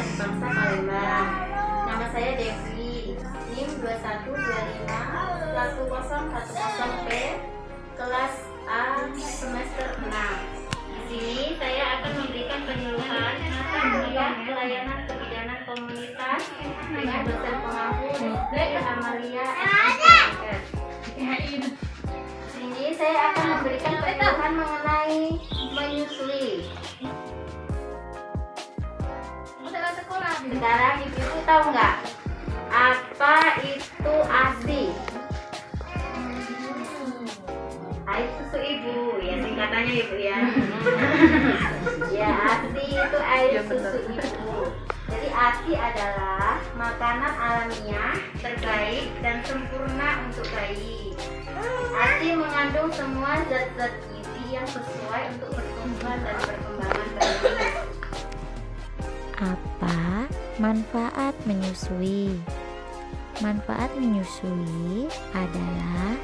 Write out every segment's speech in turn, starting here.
Anak Bangsa Palembang. Nama saya Devi, NIM 21251010P, kelas A semester 6. Di sini saya akan memberikan penyuluhan mata kuliah pelayanan kebidanan komunitas dengan dosen pengampu Dr. Amalia S. Ini saya akan memberikan penyuluhan mengenai menyusui. Sekarang ibu tahu nggak apa itu ASI? Air susu ibu, ya singkatannya ibu ya. Ya, ASI itu air susu ibu. Jadi ASI adalah makanan alamiah terbaik dan sempurna untuk bayi. ASI mengandung semua zat-zat gizi yang sesuai untuk pertumbuhan dan perkembangan bayi. Apa manfaat menyusui? Manfaat menyusui adalah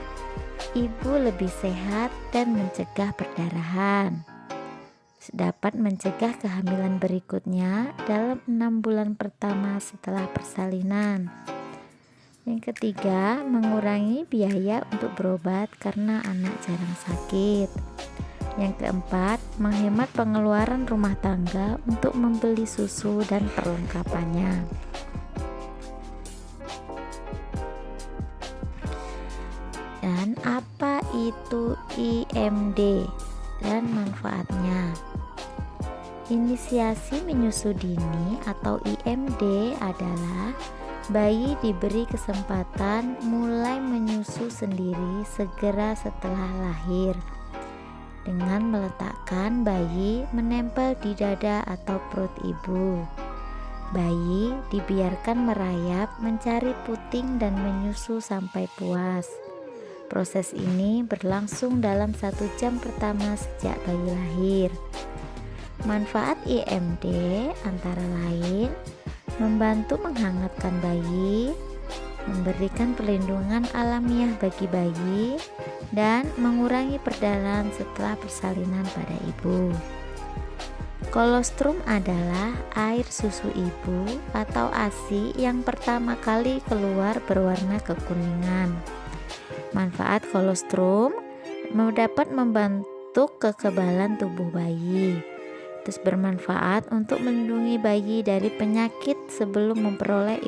ibu lebih sehat dan mencegah perdarahan. Dapat mencegah kehamilan berikutnya dalam 6 bulan pertama setelah persalinan. Yang ketiga, mengurangi biaya untuk berobat karena anak jarang sakit. Yang keempat, menghemat pengeluaran rumah tangga untuk membeli susu dan perlengkapannya. Dan apa itu IMD dan manfaatnya? Inisiasi menyusu dini atau IMD adalah bayi diberi kesempatan mulai menyusu sendiri segera setelah lahir dengan meletakkan bayi menempel di dada atau perut ibu. Bayi dibiarkan merayap mencari puting dan menyusu sampai puas. Proses ini berlangsung dalam 1 jam pertama sejak bayi lahir. Manfaat IMD antara lain membantu menghangatkan bayi, memberikan perlindungan alamiah bagi bayi, dan mengurangi perdarahan setelah persalinan pada ibu. Kolostrum adalah air susu ibu atau ASI yang pertama kali keluar berwarna kekuningan. Manfaat kolostrum dapat membentuk kekebalan tubuh bayi. Terus bermanfaat untuk melindungi bayi dari penyakit sebelum memperoleh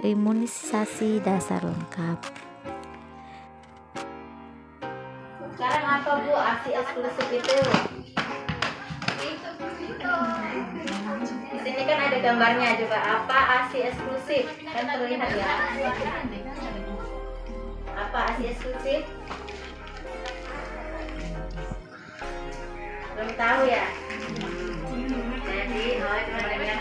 imunisasi dasar lengkap. Sekarang apa Bu ASI eksklusif itu? Di sini kan ada gambarnya juga. Apa ASI eksklusif? Kan terlihat ya. Apa ASI eksklusif? Belum tahu ya? Jadi,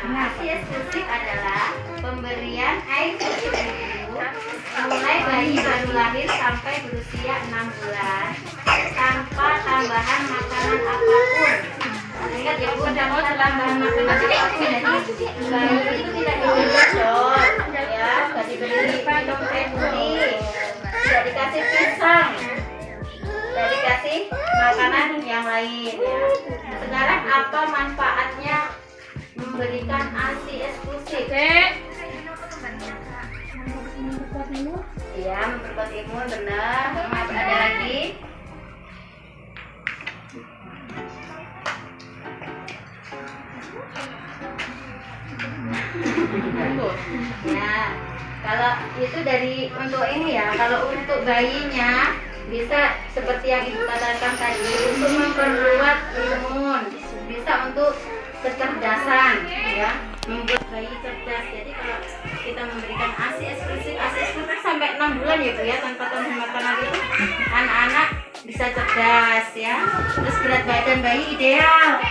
ASI eksklusif adalah pemberian air susu ibu mulai bayi baru lahir sampai berusia 6 bulan tanpa tambahan makanan apapun. Ingat ya Bu, tanpa tambahan makanan apapun. Jadi bayi itu tidak digendong, ya, tidak diberi minum teh putih, tidak dikasih pisang, tidak dikasih makanan yang lain ya. Sekarang apa manfaatnya memberikan ASI eksklusif? Ya, memperkuat imun, benar. Ada lagi? Ya, kalau itu untuk ini ya, kalau untuk bayinya bisa seperti yang ibu katakan tadi, untuk memperkuat imun, bisa untuk kecerdasan ya, membuat bayi cerdas. Jadi kalau kita memberikan ASI eksklusif sampai 6 bulan ya Bu ya, tanpa tambahan makanan itu anak-anak bisa cerdas ya. Terus berat badan bayi ideal.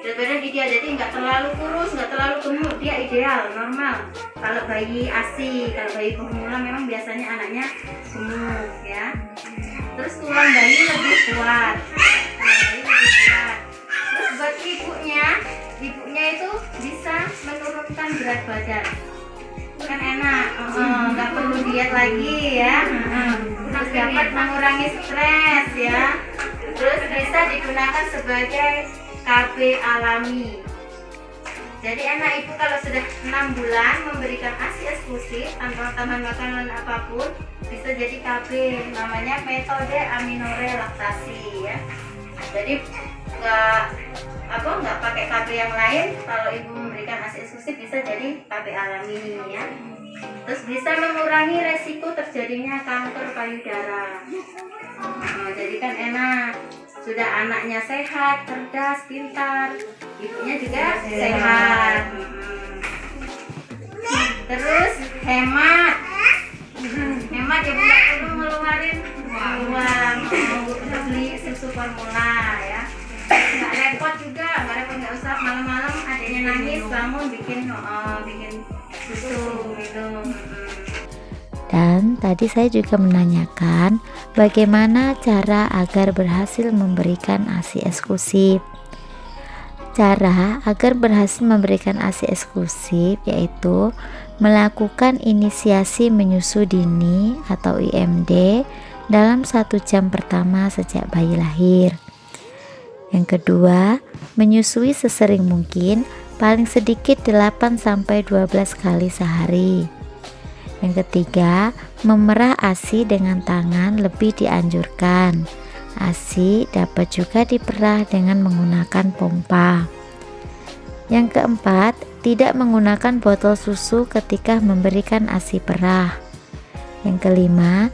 Berat badan ideal, jadi nggak terlalu kurus, nggak terlalu gemuk, dia ideal, normal. Kalau bayi ASI, kalau bayi pemula memang biasanya anaknya gemuk ya. Terus tulang bayi lebih kuat. Terus buat ibunya itu bisa menurunkan berat badan. Kan enak, nggak perlu diet lagi ya. Terus dapat mengurangi stres ya. Terus bisa digunakan sebagai KB alami. Jadi anak ibu kalau sudah 6 bulan memberikan ASI eksklusif tanpa tambahan makanan apapun, bisa jadi KB, namanya metode aminorelaktasi ya. Jadi nggak pakai KB yang lain. Kalau ibu memberikan ASI eksklusif bisa jadi KB alami ya. Terus bisa mengurangi resiko terjadinya kanker payudara. Jadi kan enak, sudah anaknya sehat, cerdas, pintar, ibunya juga sehat. Terus hemat ibu nggak perlu ngeluarin uang untuk beli susu formula ya. Nggak repot juga, nggak usah malam-malam adiknya nangis bangun bikin susu minum. Dan tadi saya juga menanyakan bagaimana cara agar berhasil memberikan ASI eksklusif. Cara agar berhasil memberikan ASI eksklusif yaitu melakukan inisiasi menyusu dini atau IMD dalam 1 jam pertama sejak bayi lahir. Yang kedua, menyusui sesering mungkin, paling sedikit 8-12 kali sehari. Yang ketiga, memerah ASI dengan tangan lebih dianjurkan. ASI dapat juga diperah dengan menggunakan pompa. Yang keempat, tidak menggunakan botol susu ketika memberikan ASI perah. Yang kelima,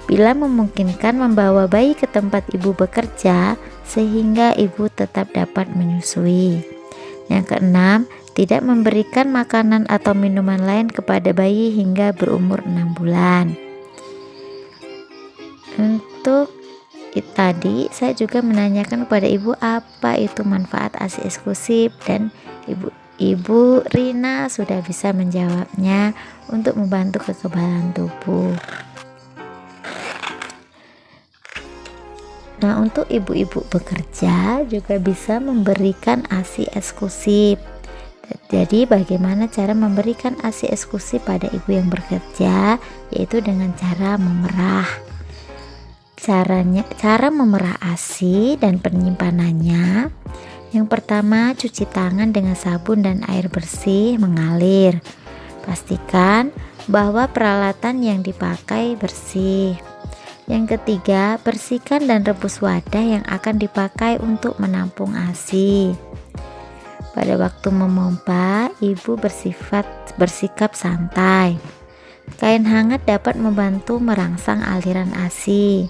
bila memungkinkan membawa bayi ke tempat ibu bekerja sehingga ibu tetap dapat menyusui. Yang keenam, tidak memberikan makanan atau minuman lain kepada bayi hingga berumur 6 bulan. Untuk tadi saya juga menanyakan kepada ibu apa itu manfaat ASI eksklusif, dan ibu Rina sudah bisa menjawabnya untuk membantu kekebalan tubuh. Nah, untuk ibu-ibu bekerja juga bisa memberikan ASI eksklusif. Jadi bagaimana cara memberikan ASI eksklusif pada ibu yang bekerja, yaitu dengan cara memerah. Cara memerah ASI dan penyimpanannya. Yang pertama, cuci tangan dengan sabun dan air bersih mengalir. Pastikan bahwa peralatan yang dipakai bersih. Yang ketiga, bersihkan dan rebus wadah yang akan dipakai untuk menampung ASI. Pada waktu memompa, ibu bersikap santai. Kain hangat dapat membantu merangsang aliran ASI.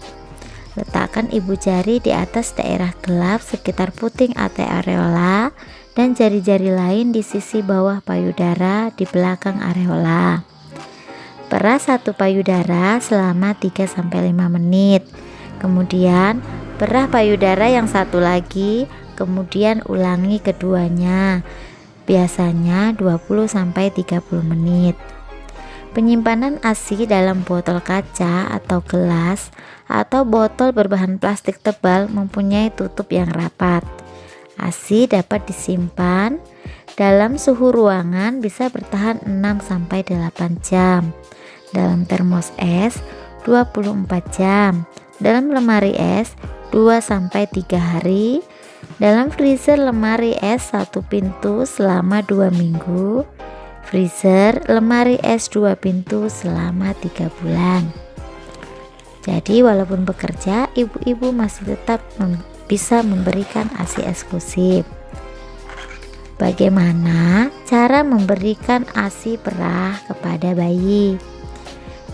Letakkan ibu jari di atas daerah gelap sekitar puting atau areola dan jari-jari lain di sisi bawah payudara di belakang areola. Perah 1 payudara selama 3-5 menit. Kemudian perah payudara yang satu lagi, kemudian ulangi keduanya. Biasanya 20-30 menit. Penyimpanan ASI dalam botol kaca atau gelas atau botol berbahan plastik tebal mempunyai tutup yang rapat. ASI dapat disimpan dalam suhu ruangan bisa bertahan 6-8 jam. Dalam termos es 24 jam. Dalam lemari es 2-3 hari. Dalam freezer lemari es 1 pintu selama 2 minggu. Freezer lemari es 2 pintu selama 3 bulan. Jadi walaupun bekerja, ibu-ibu masih tetap bisa memberikan ASI eksklusif. Bagaimana cara memberikan ASI perah kepada bayi?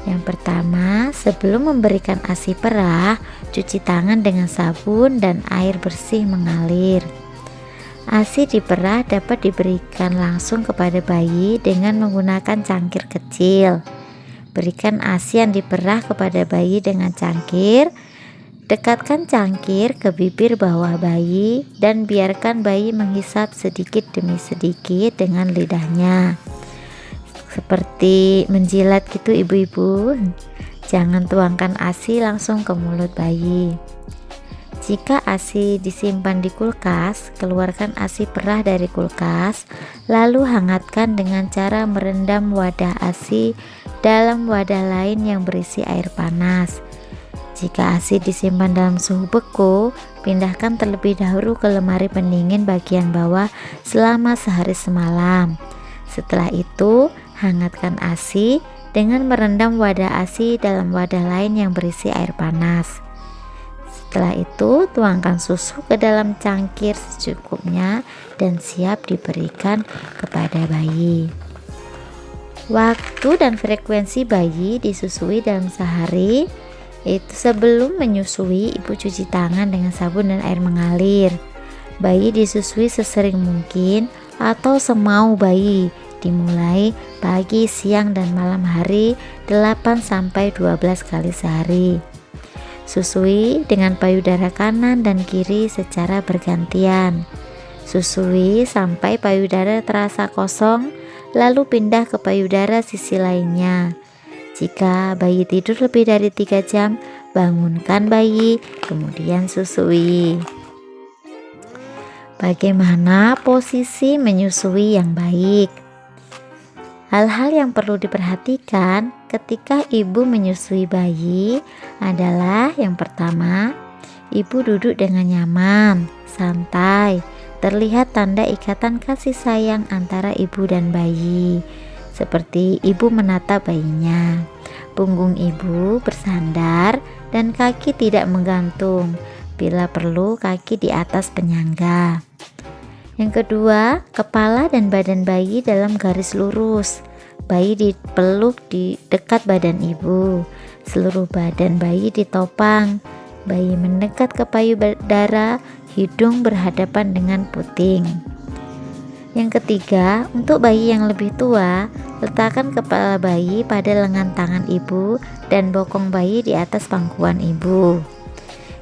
Yang pertama, sebelum memberikan ASI perah, cuci tangan dengan sabun dan air bersih mengalir. ASI diperah dapat diberikan langsung kepada bayi dengan menggunakan cangkir kecil. Berikan ASI yang diperah kepada bayi dengan cangkir. Dekatkan cangkir ke bibir bawah bayi dan biarkan bayi menghisap sedikit demi sedikit dengan lidahnya. Seperti menjilat gitu ibu-ibu. Jangan tuangkan ASI langsung ke mulut bayi. Jika ASI disimpan di kulkas, keluarkan ASI perah dari kulkas, lalu hangatkan dengan cara merendam wadah ASI dalam wadah lain yang berisi air panas. Jika ASI disimpan dalam suhu beku, pindahkan terlebih dahulu ke lemari pendingin bagian bawah selama sehari semalam. Setelah itu, hangatkan ASI dengan merendam wadah ASI dalam wadah lain yang berisi air panas. Setelah itu, tuangkan susu ke dalam cangkir secukupnya dan siap diberikan kepada bayi. Waktu dan frekuensi bayi disusui dalam sehari itu sebelum menyusui, ibu cuci tangan dengan sabun dan air mengalir. Bayi disusui sesering mungkin atau semau bayi, dimulai pagi, siang, dan malam hari 8-12 kali sehari. Susui dengan payudara kanan dan kiri secara bergantian. Susui sampai payudara terasa kosong, lalu pindah ke payudara sisi lainnya. Jika bayi tidur lebih dari 3 jam, bangunkan bayi, kemudian susui. Bagaimana posisi menyusui yang baik? Hal-hal yang perlu diperhatikan ketika ibu menyusui bayi adalah yang pertama, ibu duduk dengan nyaman, santai, terlihat tanda ikatan kasih sayang antara ibu dan bayi. Seperti ibu menatap bayinya, punggung ibu bersandar dan kaki tidak menggantung, bila perlu kaki di atas penyangga. Yang kedua, kepala dan badan bayi dalam garis lurus. Bayi dipeluk di dekat badan ibu, seluruh badan bayi ditopang, bayi mendekat ke payudara, hidung berhadapan dengan puting. Yang ketiga, untuk bayi yang lebih tua, letakkan kepala bayi pada lengan tangan ibu dan bokong bayi di atas pangkuan ibu.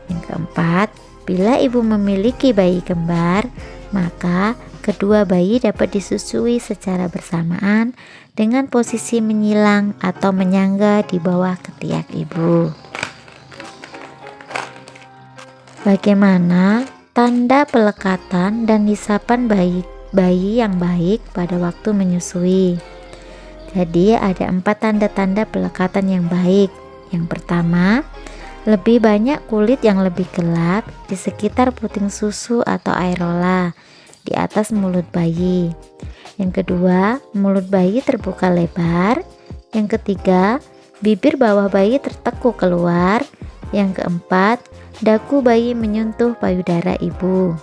Yang keempat, bila ibu memiliki bayi kembar, maka kedua bayi dapat disusui secara bersamaan dengan posisi menyilang atau menyangga di bawah ketiak ibu. Bagaimana tanda pelekatan dan hisapan bayi yang baik pada waktu menyusui? Jadi ada 4 tanda-tanda pelekatan yang baik. Yang pertama, lebih banyak kulit yang lebih gelap di sekitar puting susu atau areola di atas mulut bayi. Yang kedua, mulut bayi terbuka lebar. Yang ketiga, bibir bawah bayi tertekuk keluar. Yang keempat, dagu bayi menyentuh payudara ibu.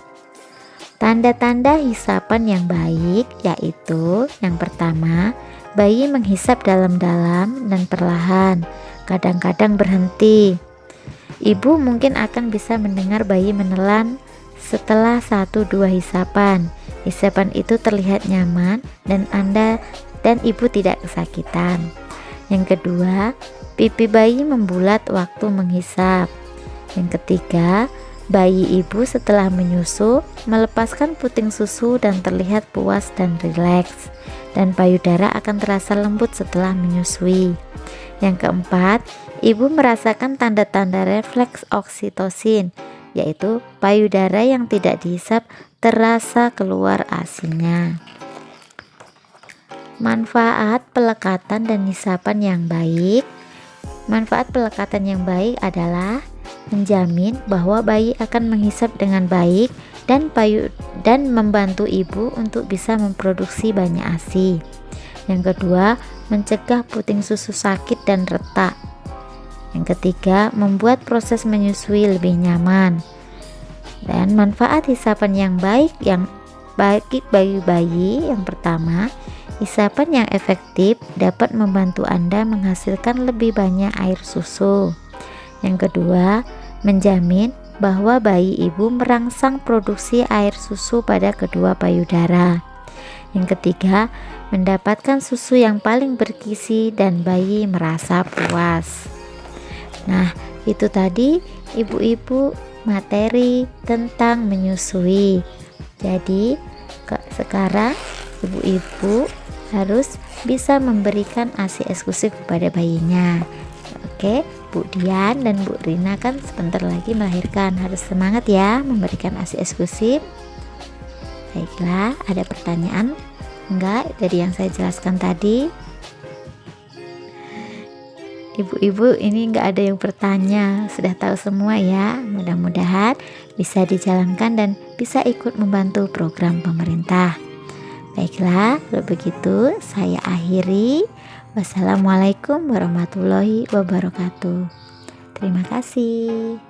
Tanda-tanda hisapan yang baik yaitu yang pertama, bayi menghisap dalam-dalam dan perlahan, kadang-kadang berhenti. Ibu mungkin akan bisa mendengar bayi menelan setelah 1-2 hisapan. Hisapan itu terlihat nyaman dan Anda dan ibu tidak kesakitan. Yang kedua, pipi bayi membulat waktu menghisap. Yang ketiga, bayi ibu setelah menyusu melepaskan puting susu dan terlihat puas dan rileks, dan payudara akan terasa lembut setelah menyusui. Yang keempat, ibu merasakan tanda-tanda refleks oksitosin, yaitu payudara yang tidak dihisap terasa keluar ASI-nya. Manfaat pelekatan dan hisapan yang baik. Manfaat pelekatan yang baik adalah menjamin bahwa bayi akan menghisap dengan baik dan membantu ibu untuk bisa memproduksi banyak ASI. Yang kedua, mencegah puting susu sakit dan retak. Yang ketiga, membuat proses menyusui lebih nyaman. Dan manfaat hisapan yang baik bagi bayi, yang pertama, hisapan yang efektif dapat membantu Anda menghasilkan lebih banyak air susu. Yang kedua, menjamin bahwa bayi ibu merangsang produksi air susu pada kedua payudara. Yang ketiga, mendapatkan susu yang paling bergizi dan bayi merasa puas. Nah, itu tadi ibu-ibu materi tentang menyusui. Jadi, sekarang ibu-ibu harus bisa memberikan ASI eksklusif kepada bayinya. Oke, Bu Dian dan Bu Rina kan sebentar lagi melahirkan. Harus semangat ya memberikan ASI eksklusif. Baiklah, ada pertanyaan? Enggak dari yang saya jelaskan tadi? ibu-ibu ini nggak ada yang bertanya, sudah tahu semua ya. Mudah-mudahan bisa dijalankan dan bisa ikut membantu program pemerintah. Baiklah, kalau begitu saya akhiri. Wassalamualaikum warahmatullahi wabarakatuh. Terima kasih.